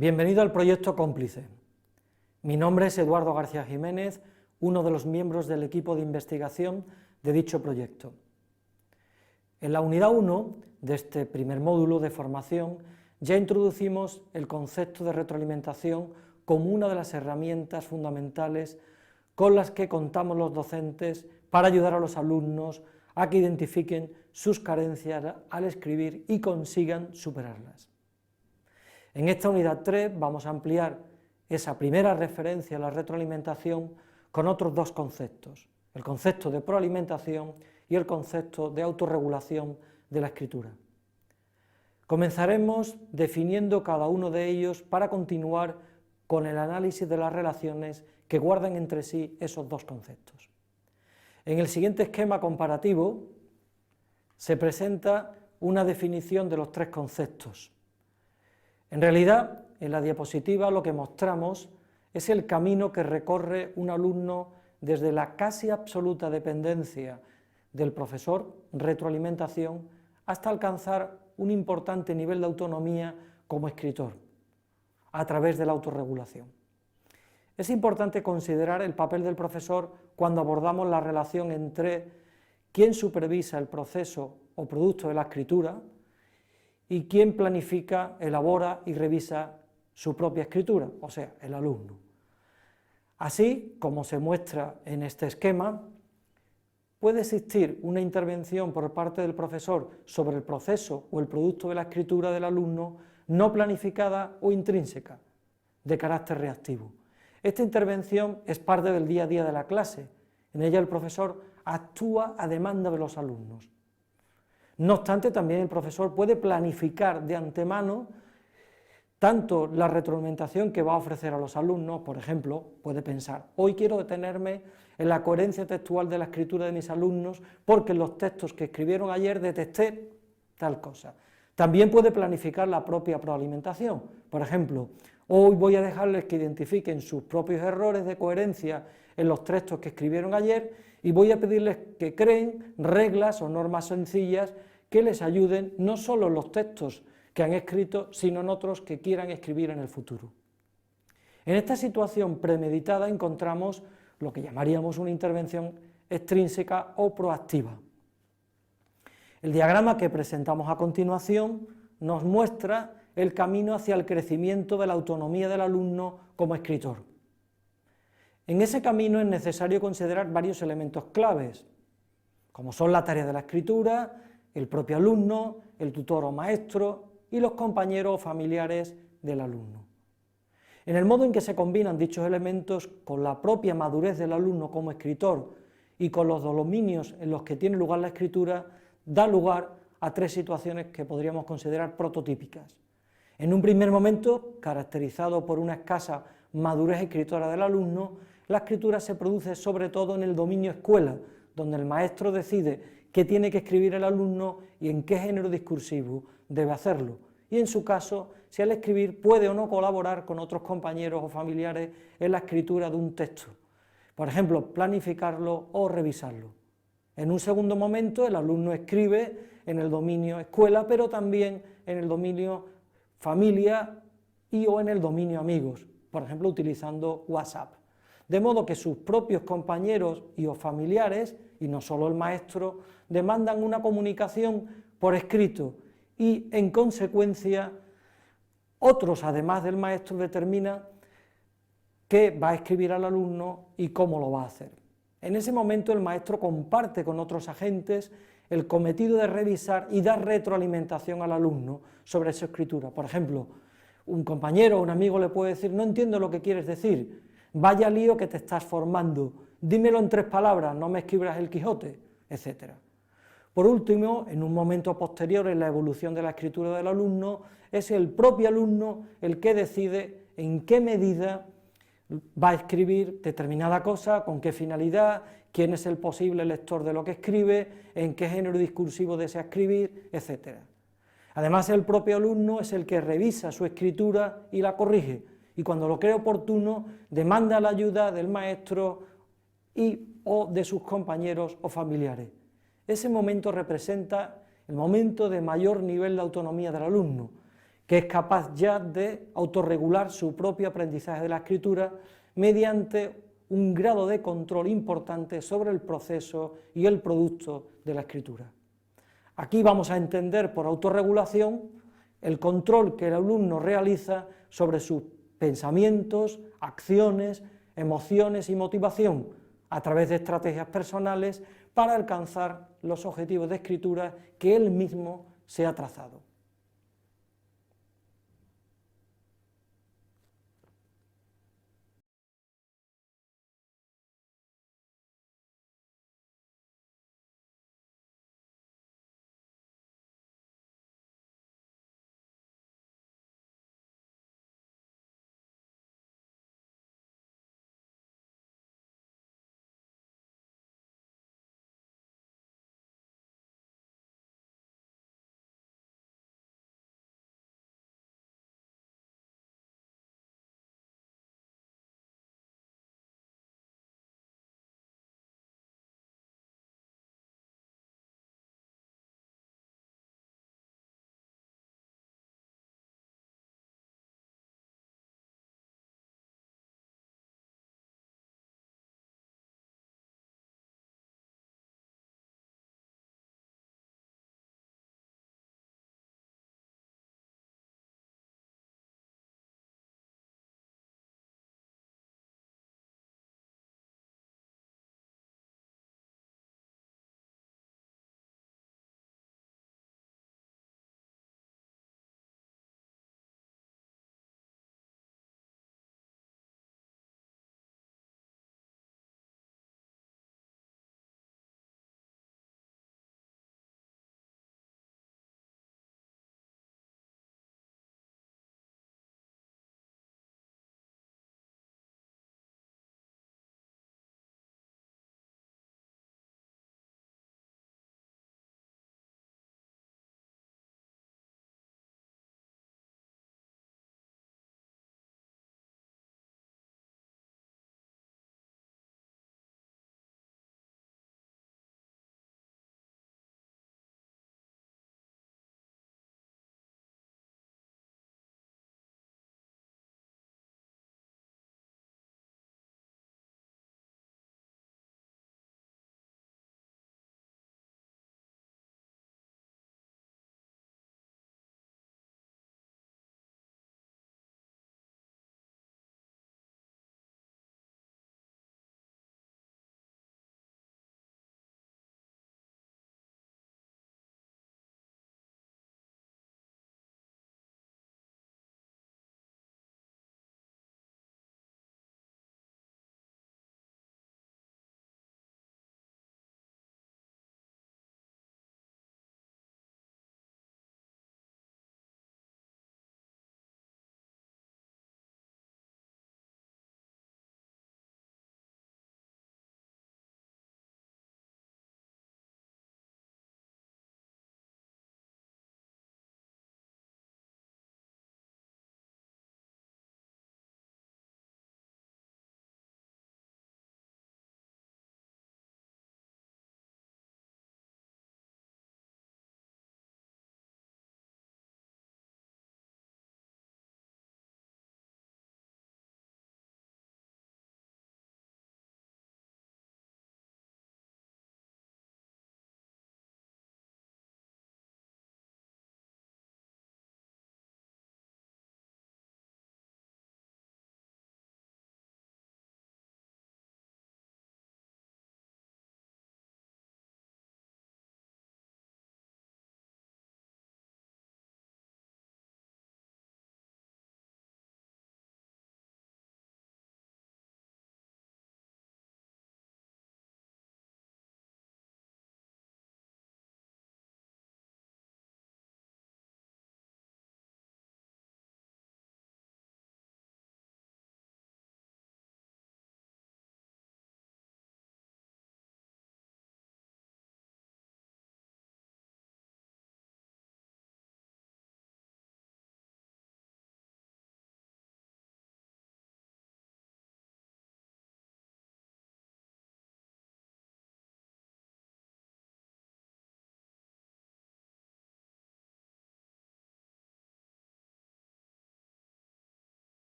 Bienvenido al proyecto Cómplice. Mi nombre es Eduardo García Jiménez, uno de los miembros del equipo de investigación de dicho proyecto. En la unidad 1 de este primer módulo de formación ya introducimos el concepto de retroalimentación como una de las herramientas fundamentales con las que contamos los docentes para ayudar a los alumnos a que identifiquen sus carencias al escribir y consigan superarlas. En esta unidad 3 vamos a ampliar esa primera referencia a la retroalimentación con otros dos conceptos, el concepto de proalimentación y el concepto de autorregulación de la escritura. Comenzaremos definiendo cada uno de ellos para continuar con el análisis de las relaciones que guardan entre sí esos dos conceptos. En el siguiente esquema comparativo se presenta una definición de los tres conceptos. En realidad, en la diapositiva lo que mostramos es el camino que recorre un alumno desde la casi absoluta dependencia del profesor, retroalimentación, hasta alcanzar un importante nivel de autonomía como escritor, a través de la autorregulación. Es importante considerar el papel del profesor cuando abordamos la relación entre quién supervisa el proceso o producto de la escritura y quién planifica, elabora y revisa su propia escritura, o sea, el alumno. Así, como se muestra en este esquema, puede existir una intervención por parte del profesor sobre el proceso o el producto de la escritura del alumno no planificada o intrínseca, de carácter reactivo. Esta intervención es parte del día a día de la clase, en ella el profesor actúa a demanda de los alumnos. No obstante, también el profesor puede planificar de antemano tanto la retroalimentación que va a ofrecer a los alumnos, por ejemplo, puede pensar, hoy quiero detenerme en la coherencia textual de la escritura de mis alumnos porque en los textos que escribieron ayer detecté tal cosa. También puede planificar la propia proalimentación, por ejemplo, hoy voy a dejarles que identifiquen sus propios errores de coherencia en los textos que escribieron ayer y voy a pedirles que creen reglas o normas sencillas que les ayuden no solo en los textos que han escrito, sino en otros que quieran escribir en el futuro. En esta situación premeditada encontramos lo que llamaríamos una intervención extrínseca o proactiva. El diagrama que presentamos a continuación nos muestra el camino hacia el crecimiento de la autonomía del alumno como escritor. En ese camino es necesario considerar varios elementos claves, como son la tarea de la escritura, el propio alumno, el tutor o maestro y los compañeros o familiares del alumno. En el modo en que se combinan dichos elementos con la propia madurez del alumno como escritor y con los dominios en los que tiene lugar la escritura, da lugar a tres situaciones que podríamos considerar prototípicas. En un primer momento, caracterizado por una escasa madurez escritora del alumno, la escritura se produce sobre todo en el dominio escuela, donde el maestro decide qué tiene que escribir el alumno y en qué género discursivo debe hacerlo, y en su caso, si al escribir puede o no colaborar con otros compañeros o familiares en la escritura de un texto, por ejemplo, planificarlo o revisarlo. En un segundo momento, el alumno escribe en el dominio escuela, pero también en el dominio familia y o en el dominio amigos, por ejemplo, utilizando WhatsApp. De modo que sus propios compañeros y o familiares, y no solo el maestro, demandan una comunicación por escrito y, en consecuencia, otros, además del maestro, determinan qué va a escribir al alumno y cómo lo va a hacer. En ese momento el maestro comparte con otros agentes el cometido de revisar y dar retroalimentación al alumno sobre su escritura. Por ejemplo, un compañero o un amigo le puede decir, no entiendo lo que quieres decir, vaya lío que te estás formando, dímelo en 3 palabras, no me escribas el Quijote, etc. Por último, en un momento posterior en la evolución de la escritura del alumno, es el propio alumno el que decide en qué medida va a escribir determinada cosa, con qué finalidad, quién es el posible lector de lo que escribe, en qué género discursivo desea escribir, etc. Además, el propio alumno es el que revisa su escritura y la corrige, y cuando lo cree oportuno, demanda la ayuda del maestro o de sus compañeros o familiares. Ese momento representa el momento de mayor nivel de autonomía del alumno, que es capaz ya de autorregular su propio aprendizaje de la escritura mediante un grado de control importante sobre el proceso y el producto de la escritura. Aquí vamos a entender por autorregulación el control que el alumno realiza sobre sus pensamientos, acciones, emociones y motivación a través de estrategias personales para alcanzar los objetivos de escritura que él mismo se ha trazado.